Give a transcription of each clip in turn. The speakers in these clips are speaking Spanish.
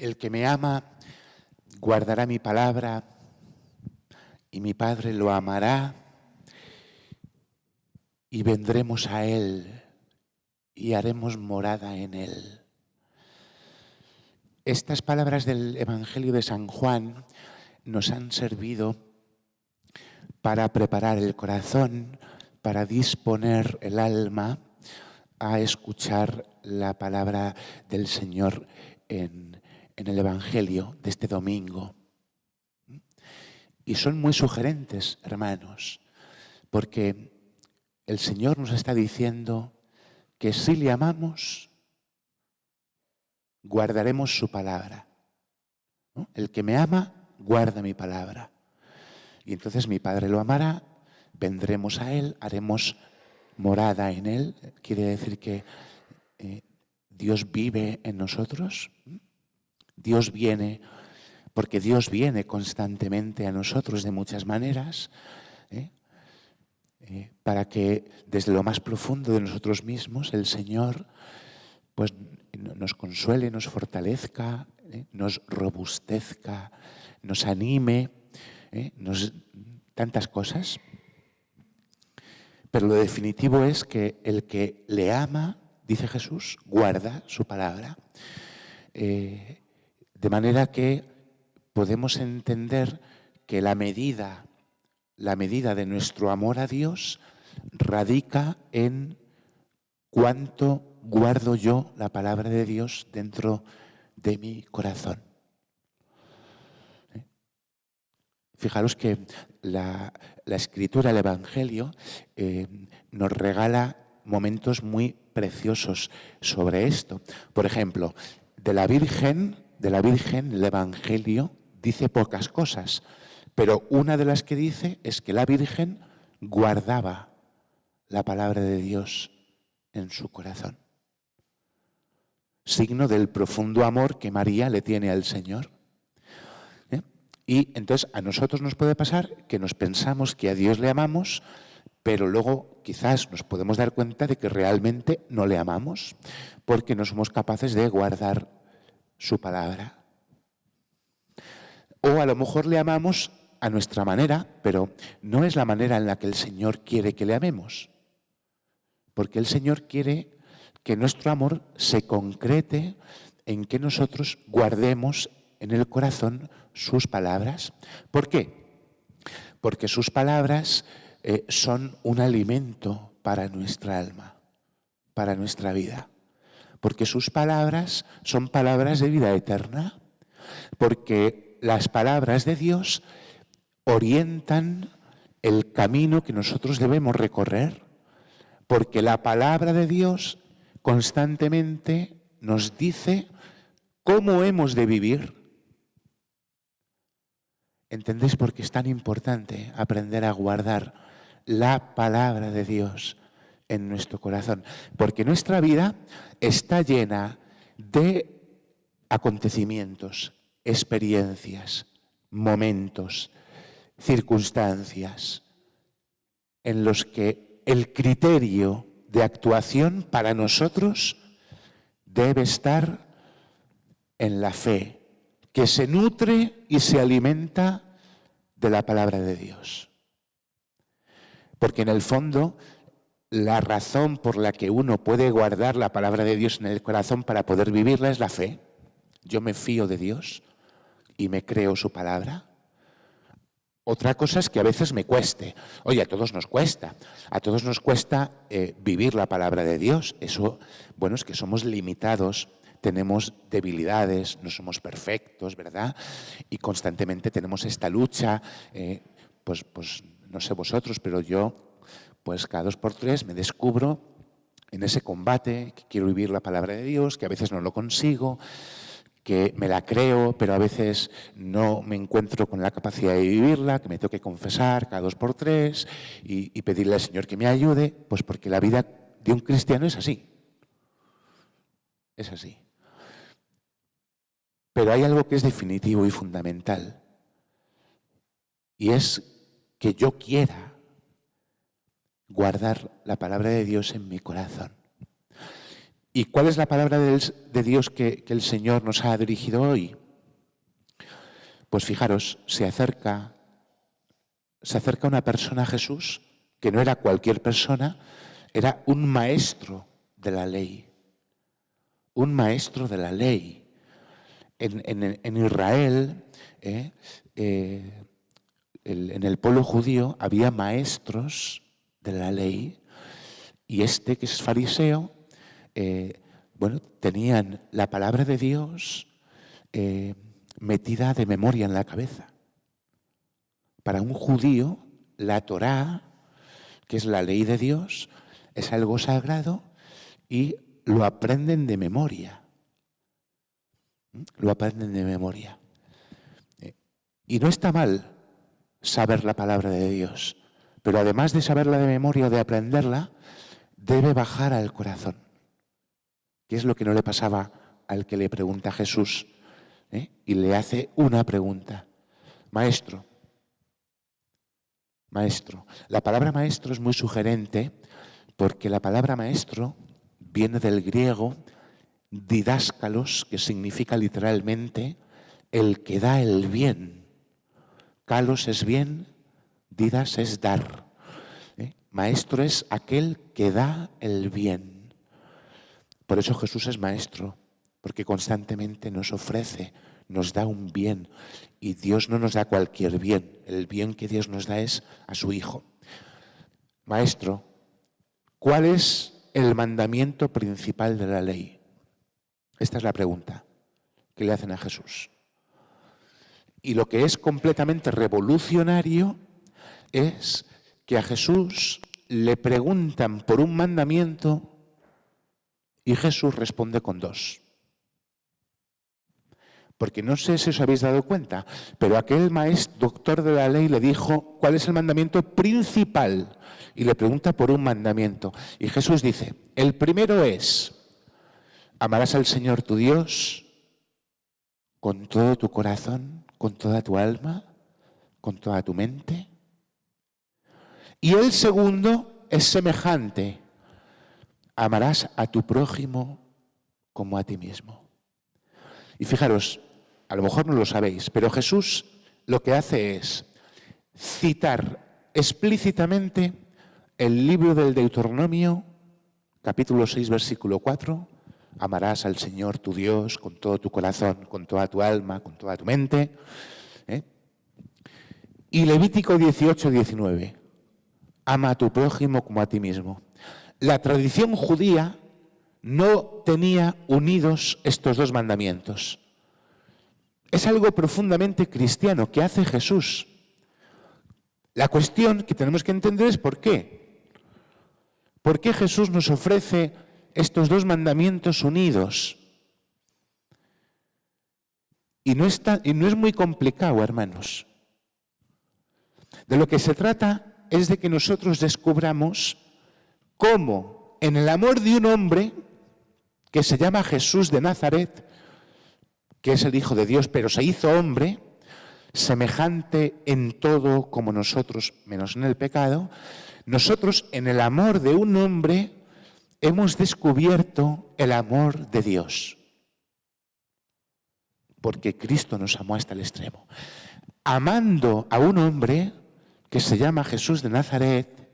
El que me ama guardará mi palabra y mi Padre lo amará y vendremos a él y haremos morada en él. Estas palabras del Evangelio de San Juan nos han servido para preparar el corazón, para disponer el alma a escuchar la palabra del Señor en el Evangelio de este domingo. Y son muy sugerentes, hermanos, porque el Señor nos está diciendo que si le amamos, guardaremos su palabra, ¿no? El que me ama, guarda mi palabra. Y entonces mi Padre lo amará, vendremos a él, haremos morada en él. Quiere decir que Dios vive en nosotros. Dios viene, porque Dios viene constantemente a nosotros de muchas maneras, para que desde lo más profundo de nosotros mismos el Señor pues, nos consuele, nos fortalezca, nos robustezca, nos anime, tantas cosas. Pero lo definitivo es que el que le ama, dice Jesús, guarda su palabra. De manera que podemos entender que la medida de nuestro amor a Dios radica en cuánto guardo yo la palabra de Dios dentro de mi corazón. Fijaros que la Escritura, el Evangelio, nos regala momentos muy preciosos sobre esto. Por ejemplo, de la Virgen el Evangelio dice pocas cosas, pero una de las que dice es que la Virgen guardaba la palabra de Dios en su corazón. Signo del profundo amor que María le tiene al Señor. Y entonces a nosotros nos puede pasar que nos pensamos que a Dios le amamos, pero luego quizás nos podemos dar cuenta de que realmente no le amamos, porque no somos capaces de guardar su palabra. O a lo mejor le amamos a nuestra manera, pero no es la manera en la que el Señor quiere que le amemos. Porque el Señor quiere que nuestro amor se concrete en que nosotros guardemos en el corazón sus palabras. ¿Por qué? Porque sus palabras son un alimento para nuestra alma, para nuestra vida. Porque sus palabras son palabras de vida eterna. Porque las palabras de Dios orientan el camino que nosotros debemos recorrer. Porque la palabra de Dios constantemente nos dice cómo hemos de vivir. ¿Entendéis por qué es tan importante aprender a guardar la palabra de Dios en nuestro corazón? Porque nuestra vida está llena de acontecimientos, experiencias, momentos, circunstancias en los que el criterio de actuación para nosotros debe estar en la fe, que se nutre y se alimenta de la palabra de Dios. Porque en el fondo, la razón por la que uno puede guardar la palabra de Dios en el corazón para poder vivirla es la fe. Yo me fío de Dios y me creo su palabra. Otra cosa es que a veces me cueste. Oye, a todos nos cuesta. A todos nos cuesta vivir la palabra de Dios. Eso, bueno, es que somos limitados, tenemos debilidades, no somos perfectos, ¿verdad? Y constantemente tenemos esta lucha. Pues no sé vosotros, pero yo, pues cada 2 por 3 me descubro en ese combate, que quiero vivir la palabra de Dios, que a veces no lo consigo, que me la creo, pero a veces no me encuentro con la capacidad de vivirla, que me tengo que confesar cada 2 por 3 y pedirle al Señor que me ayude, pues porque la vida de un cristiano es así. Es así. Pero hay algo que es definitivo y fundamental, y es que yo quiera guardar la palabra de Dios en mi corazón. ¿Y cuál es la palabra de Dios que el Señor nos ha dirigido hoy? Pues fijaros, se acerca una persona a Jesús, que no era cualquier persona, era un maestro de la ley. Un maestro de la ley. En Israel, en el pueblo judío, había maestros de la ley, y este, que es fariseo, tenían la palabra de Dios metida de memoria en la cabeza. Para un judío, la Torá, que es la ley de Dios, es algo sagrado y lo aprenden de memoria. Lo aprenden de memoria. Y no está mal saber la palabra de Dios, pero además de saberla de memoria o de aprenderla, debe bajar al corazón. ¿Qué es lo que no le pasaba al que le pregunta a Jesús? Y le hace una pregunta. Maestro. La palabra maestro es muy sugerente porque la palabra maestro viene del griego didáskalos, que significa literalmente el que da el bien. Kalos es bien, didas es dar. Maestro es aquel que da el bien. Por eso Jesús es maestro, porque constantemente nos ofrece, nos da un bien. Y Dios no nos da cualquier bien. El bien que Dios nos da es a su Hijo. Maestro, ¿cuál es el mandamiento principal de la ley? Esta es la pregunta que le hacen a Jesús. Y lo que es completamente revolucionario es que a Jesús le preguntan por un mandamiento y Jesús responde con dos. Porque no sé si os habéis dado cuenta, pero aquel maestro, doctor de la ley, le dijo cuál es el mandamiento principal y le pregunta por un mandamiento. Y Jesús dice, el primero es, amarás al Señor tu Dios con todo tu corazón, con toda tu alma, con toda tu mente. Y el segundo es semejante, amarás a tu prójimo como a ti mismo. Y fijaros, a lo mejor no lo sabéis, pero Jesús lo que hace es citar explícitamente el libro del Deuteronomio, capítulo 6, versículo 4, amarás al Señor tu Dios con todo tu corazón, con toda tu alma, con toda tu mente. Y Levítico 18, 19, ama a tu prójimo como a ti mismo. La tradición judía no tenía unidos estos dos mandamientos. Es algo profundamente cristiano que hace Jesús. La cuestión que tenemos que entender es ¿por qué? ¿Por qué Jesús nos ofrece estos dos mandamientos unidos? Y no es muy complicado, hermanos. De lo que se trata es de que nosotros descubramos cómo en el amor de un hombre que se llama Jesús de Nazaret, que es el Hijo de Dios, pero se hizo hombre, semejante en todo como nosotros, menos en el pecado, nosotros en el amor de un hombre hemos descubierto el amor de Dios. Porque Cristo nos amó hasta el extremo. Amando a un hombre que se llama Jesús de Nazaret,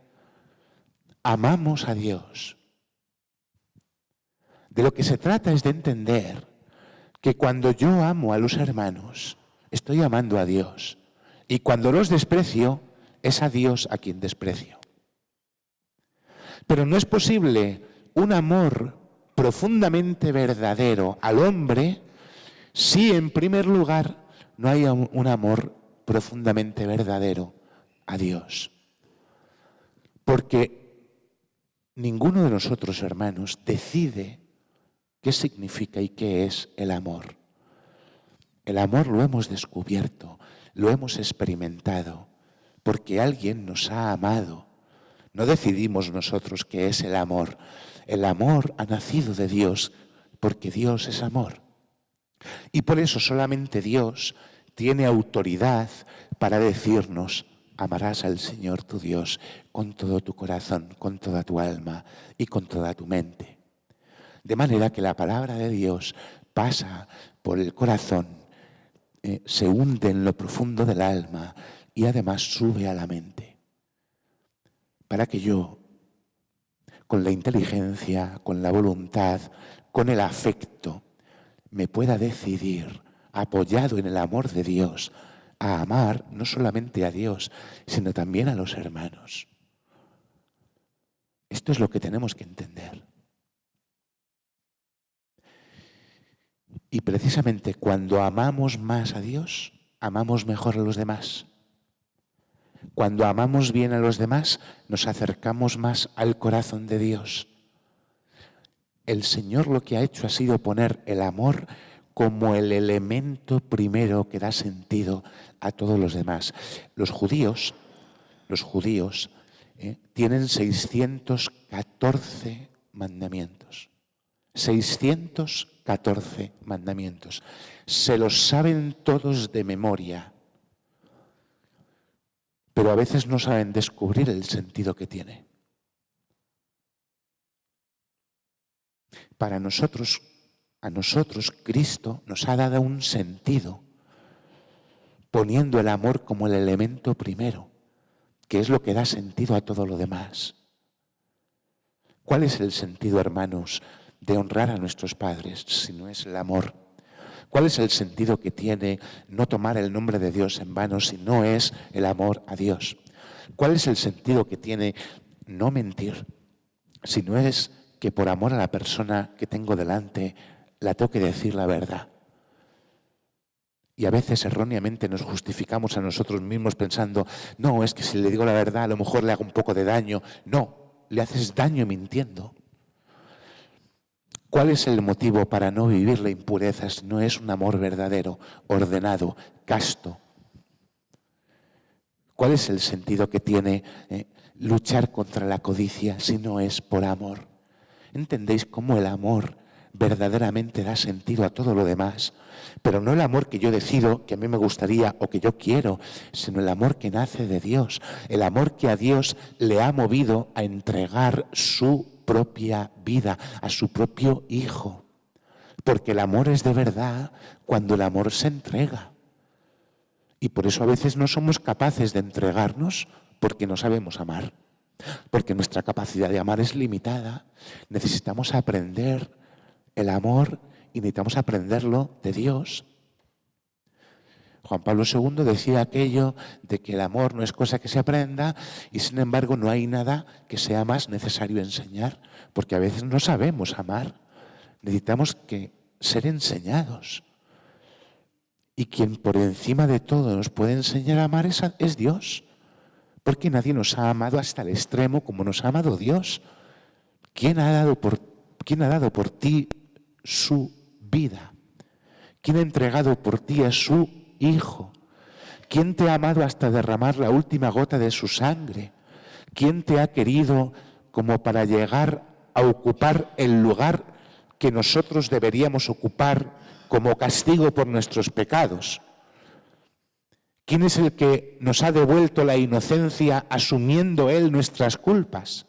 amamos a Dios. De lo que se trata es de entender que cuando yo amo a los hermanos, estoy amando a Dios. Y cuando los desprecio, es a Dios a quien desprecio. Pero no es posible un amor profundamente verdadero al hombre si, en primer lugar, no hay un amor profundamente verdadero a Dios. Porque ninguno de nosotros, hermanos, decide qué significa y qué es el amor. El amor lo hemos descubierto, lo hemos experimentado, porque alguien nos ha amado. No decidimos nosotros qué es el amor. El amor ha nacido de Dios, porque Dios es amor. Y por eso solamente Dios tiene autoridad para decirnos, amarás al Señor tu Dios con todo tu corazón, con toda tu alma y con toda tu mente. De manera que la palabra de Dios pasa por el corazón, se hunde en lo profundo del alma y además sube a la mente. Para que yo, con la inteligencia, con la voluntad, con el afecto, me pueda decidir, apoyado en el amor de Dios, a amar no solamente a Dios, sino también a los hermanos. Esto es lo que tenemos que entender. Y precisamente cuando amamos más a Dios, amamos mejor a los demás. Cuando amamos bien a los demás, nos acercamos más al corazón de Dios. El Señor lo que ha hecho ha sido poner el amor como el elemento primero que da sentido a todos los demás. Los judíos tienen 614 mandamientos. 614 mandamientos. Se los saben todos de memoria, pero a veces no saben descubrir el sentido que tiene. A nosotros, Cristo nos ha dado un sentido, poniendo el amor como el elemento primero, que es lo que da sentido a todo lo demás. ¿Cuál es el sentido, hermanos, de honrar a nuestros padres si no es el amor? ¿Cuál es el sentido que tiene no tomar el nombre de Dios en vano si no es el amor a Dios? ¿Cuál es el sentido que tiene no mentir si no es que por amor a la persona que tengo delante la tengo que decir la verdad? Y a veces erróneamente nos justificamos a nosotros mismos pensando, no, es que si le digo la verdad a lo mejor le hago un poco de daño. No, le haces daño mintiendo. ¿Cuál es el motivo para no vivir la impureza si no es un amor verdadero, ordenado, casto? ¿Cuál es el sentido que tiene luchar contra la codicia si no es por amor? ¿Entendéis cómo el amor verdaderamente da sentido a todo lo demás? Pero no el amor que yo decido, que a mí me gustaría o que yo quiero, sino el amor que nace de Dios, el amor que a Dios le ha movido a entregar su propia vida, a su propio Hijo. Porque el amor es de verdad cuando el amor se entrega. Y por eso a veces no somos capaces de entregarnos porque no sabemos amar. Porque nuestra capacidad de amar es limitada. Necesitamos aprender el amor y necesitamos aprenderlo de Dios. Juan Pablo II decía aquello de que el amor no es cosa que se aprenda y sin embargo no hay nada que sea más necesario enseñar, porque a veces no sabemos amar. Necesitamos ser enseñados. Y quien por encima de todo nos puede enseñar a amar es Dios. Porque nadie nos ha amado hasta el extremo como nos ha amado Dios. ¿Quién ha dado por ti su vida? ¿Quién ha entregado por ti a su Hijo? ¿Quién te ha amado hasta derramar la última gota de su sangre? ¿Quién te ha querido como para llegar a ocupar el lugar que nosotros deberíamos ocupar como castigo por nuestros pecados? ¿Quién es el que nos ha devuelto la inocencia asumiendo Él nuestras culpas?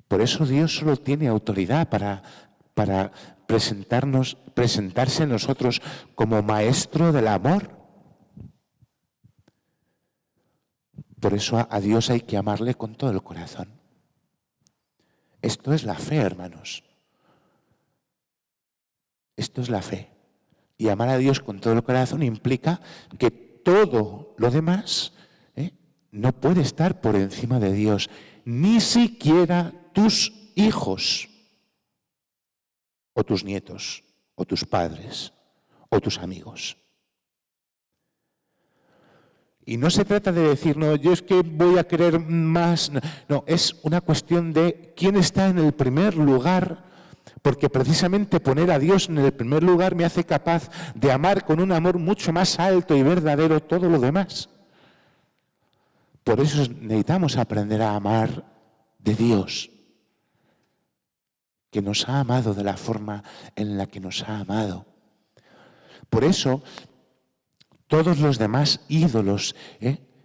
Por eso Dios solo tiene autoridad para presentarse a nosotros como maestro del amor. Por eso a Dios hay que amarle con todo el corazón. Esto es la fe, hermanos. Esto es la fe. Y amar a Dios con todo el corazón implica que todo lo demás no puede estar por encima de Dios. Ni siquiera tus hijos, o tus nietos, o tus padres, o tus amigos. Y no se trata de decir, no, yo es que voy a querer más. No, es una cuestión de quién está en el primer lugar, porque precisamente poner a Dios en el primer lugar me hace capaz de amar con un amor mucho más alto y verdadero todo lo demás. Por eso necesitamos aprender a amar de Dios, que nos ha amado de la forma en la que nos ha amado. Por eso todos los demás ídolos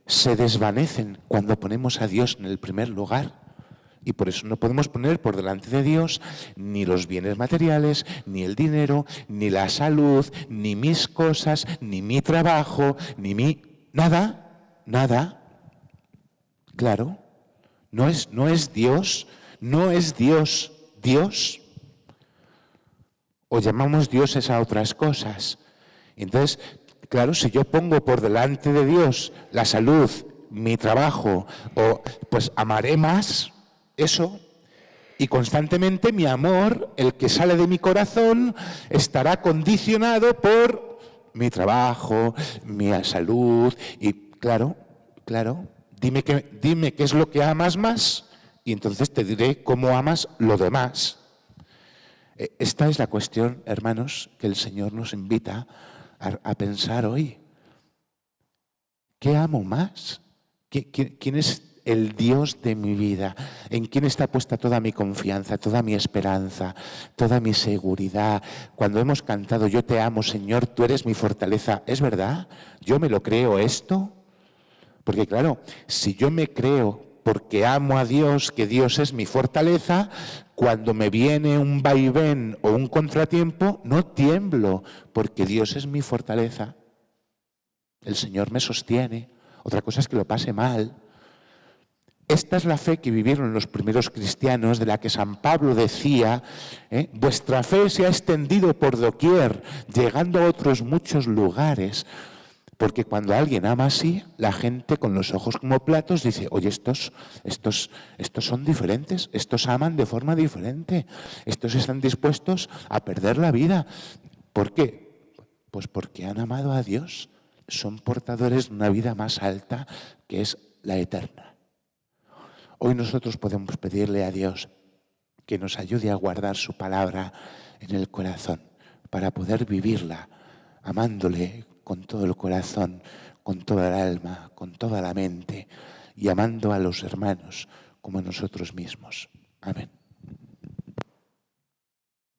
se desvanecen cuando ponemos a Dios en el primer lugar. Y por eso no podemos poner por delante de Dios ni los bienes materiales, ni el dinero, ni la salud, ni mis cosas, ni mi trabajo, ni mi... Nada, nada. Claro, no es Dios, no es Dios, Dios. O llamamos dioses a otras cosas. Entonces, claro, si yo pongo por delante de Dios la salud, mi trabajo, pues amaré más eso, y constantemente mi amor, el que sale de mi corazón, estará condicionado por mi trabajo, mi salud, y claro, dime qué es lo que amas más, y entonces te diré cómo amas lo demás. Esta es la cuestión, hermanos, que el Señor nos invita a pensar hoy. ¿Qué amo más? ¿Quién es el Dios de mi vida? ¿En quién está puesta toda mi confianza, toda mi esperanza, toda mi seguridad? Cuando hemos cantado, yo te amo, Señor, tú eres mi fortaleza, ¿es verdad? ¿Yo me lo creo esto? Porque claro, si yo me creo porque amo a Dios, que Dios es mi fortaleza, cuando me viene un vaivén o un contratiempo, no tiemblo, porque Dios es mi fortaleza. El Señor me sostiene. Otra cosa es que lo pase mal. Esta es la fe que vivieron los primeros cristianos, de la que San Pablo decía, vuestra fe se ha extendido por doquier, llegando a otros muchos lugares. Porque cuando alguien ama así, la gente con los ojos como platos dice, oye, estos son diferentes, estos aman de forma diferente, estos están dispuestos a perder la vida. ¿Por qué? Pues porque han amado a Dios. Son portadores de una vida más alta, que es la eterna. Hoy nosotros podemos pedirle a Dios que nos ayude a guardar su palabra en el corazón para poder vivirla, amándole con todo el corazón, con toda el alma, con toda la mente y amando a los hermanos como a nosotros mismos. Amén.